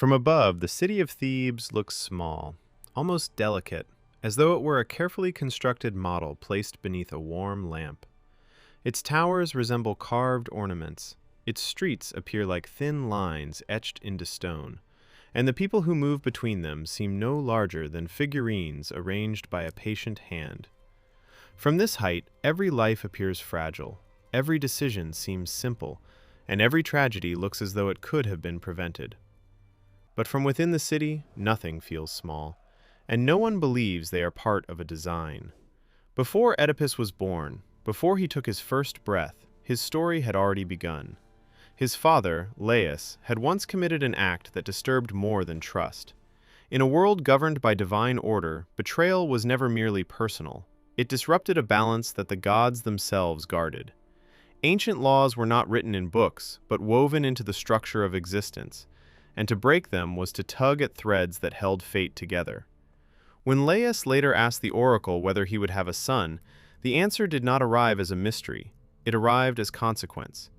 From above, the city of Thebes looks small, almost delicate, as though it were a carefully constructed model placed beneath a warm lamp. Its towers resemble carved ornaments, its streets appear like thin lines etched into stone, and the people who move between them seem no larger than figurines arranged by a patient hand. From this height, every life appears fragile, every decision seems simple, and every tragedy looks as though it could have been prevented. But from within the city, nothing feels small, and no one believes they are part of a design. Before Oedipus was born, before he took his first breath, his story had already begun. His father, Laius, had once committed an act that disturbed more than trust. In a world governed by divine order, betrayal was never merely personal. It disrupted a balance that the gods themselves guarded. Ancient laws were not written in books, but woven into the structure of existence, and to break them was to tug at threads that held fate together. When Laius later asked the oracle whether he would have a son, the answer did not arrive as a mystery. It arrived as consequence.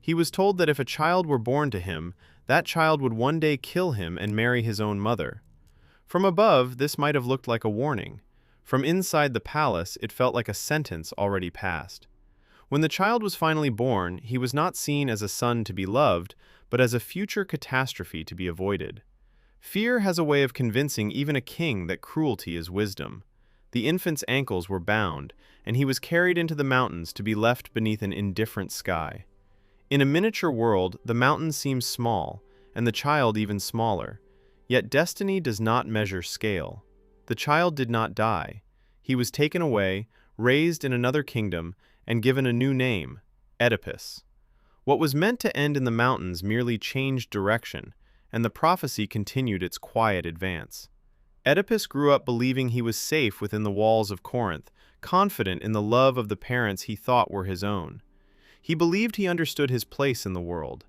He was told that if a child were born to him, that child would one day kill him and marry his own mother. From above, this might have looked like a warning. From inside the palace, it felt like a sentence already passed. When the child was finally born, he was not seen as a son to be loved, but as a future catastrophe to be avoided. Fear has a way of convincing even a king that cruelty is wisdom. The infant's ankles were bound, and he was carried into the mountains to be left beneath an indifferent sky. In a miniature world, the mountain seems small, and the child even smaller. Yet destiny does not measure scale. The child did not die. He was taken away, raised in another kingdom, and given a new name, Oedipus. What was meant to end in the mountains merely changed direction, and the prophecy continued its quiet advance. Oedipus grew up believing he was safe within the walls of Corinth, confident in the love of the parents he thought were his own. He believed he understood his place in the world.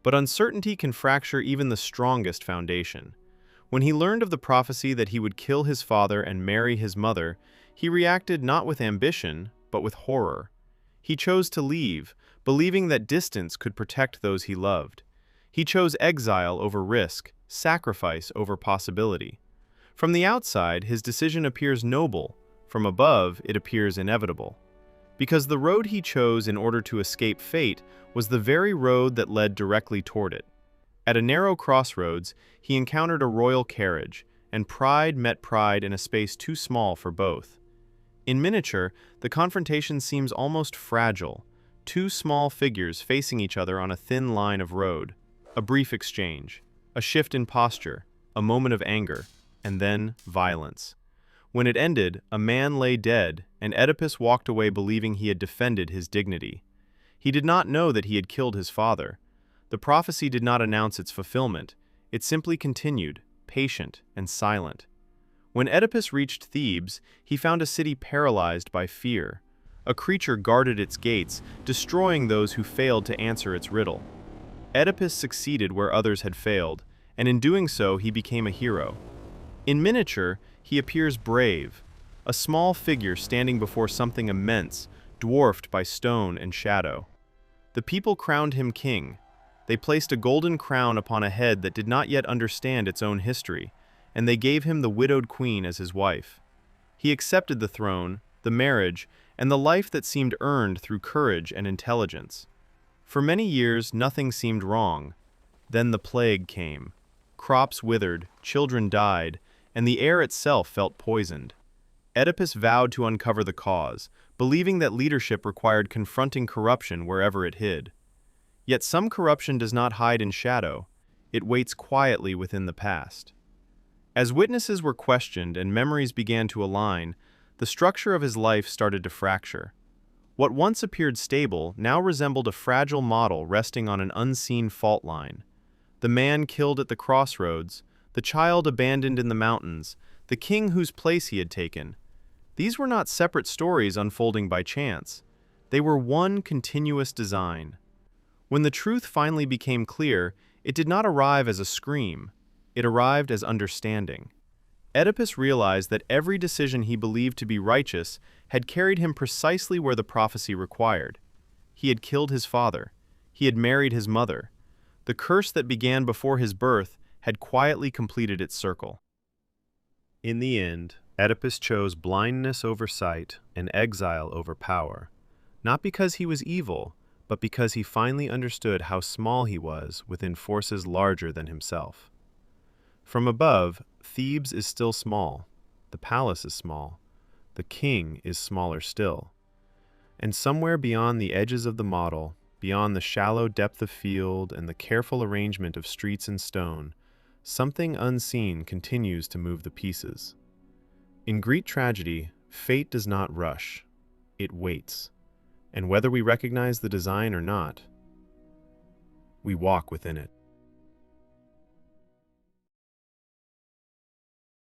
But uncertainty can fracture even the strongest foundation. When he learned of the prophecy that he would kill his father and marry his mother, he reacted not with ambition, but with horror. He chose to leave, believing that distance could protect those he loved. He chose exile over risk, sacrifice over possibility. From the outside, his decision appears noble. From above, it appears inevitable. Because the road he chose in order to escape fate was the very road that led directly toward it. At a narrow crossroads, he encountered a royal carriage, and pride met pride in a space too small for both. In miniature, the confrontation seems almost fragile, two small figures facing each other on a thin line of road. A brief exchange, a shift in posture, a moment of anger, and then violence. When it ended, a man lay dead, and Oedipus walked away believing he had defended his dignity. He did not know that he had killed his father. The prophecy did not announce its fulfillment. It simply continued, patient and silent. When Oedipus reached Thebes, he found a city paralyzed by fear. A creature guarded its gates, destroying those who failed to answer its riddle. Oedipus succeeded where others had failed, and in doing so he became a hero. In miniature, he appears brave, a small figure standing before something immense, dwarfed by stone and shadow. The people crowned him king. They placed a golden crown upon a head that did not yet understand its own history, and they gave him the widowed queen as his wife. He accepted the throne, the marriage, and the life that seemed earned through courage and intelligence. For many years, nothing seemed wrong. Then the plague came. Crops withered, children died, and the air itself felt poisoned. Oedipus vowed to uncover the cause, believing that leadership required confronting corruption wherever it hid. Yet some corruption does not hide in shadow. It waits quietly within the past. As witnesses were questioned and memories began to align, the structure of his life started to fracture. What once appeared stable now resembled a fragile model resting on an unseen fault line. The man killed at the crossroads, the child abandoned in the mountains, the king whose place he had taken. These were not separate stories unfolding by chance. They were one continuous design. When the truth finally became clear, it did not arrive as a scream. It arrived as understanding. Oedipus realized that every decision he believed to be righteous had carried him precisely where the prophecy required. He had killed his father. He had married his mother. The curse that began before his birth had quietly completed its circle. In the end, Oedipus chose blindness over sight and exile over power, not because he was evil, but because he finally understood how small he was within forces larger than himself. From above, Thebes is still small, the palace is small, the king is smaller still. And somewhere beyond the edges of the model, beyond the shallow depth of field and the careful arrangement of streets and stone, something unseen continues to move the pieces. In Greek tragedy, fate does not rush, it waits. And whether we recognize the design or not, we walk within it.